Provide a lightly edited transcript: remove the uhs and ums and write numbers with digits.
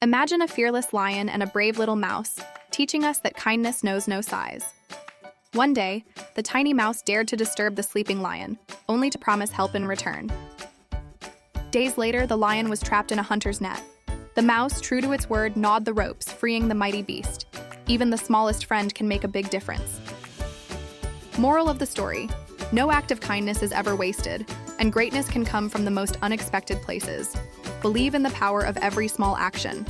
Imagine a fearless lion and a brave little mouse, teaching us that kindness knows no size. One day, the tiny mouse dared to disturb the sleeping lion, only to promise help in return. Days later, the lion was trapped in a hunter's net. The mouse, true to its word, gnawed the ropes, freeing the mighty beast. Even the smallest friend can make a big difference. Moral of the story: no act of kindness is ever wasted, and greatness can come from the most unexpected places. Believe in the power of every small action.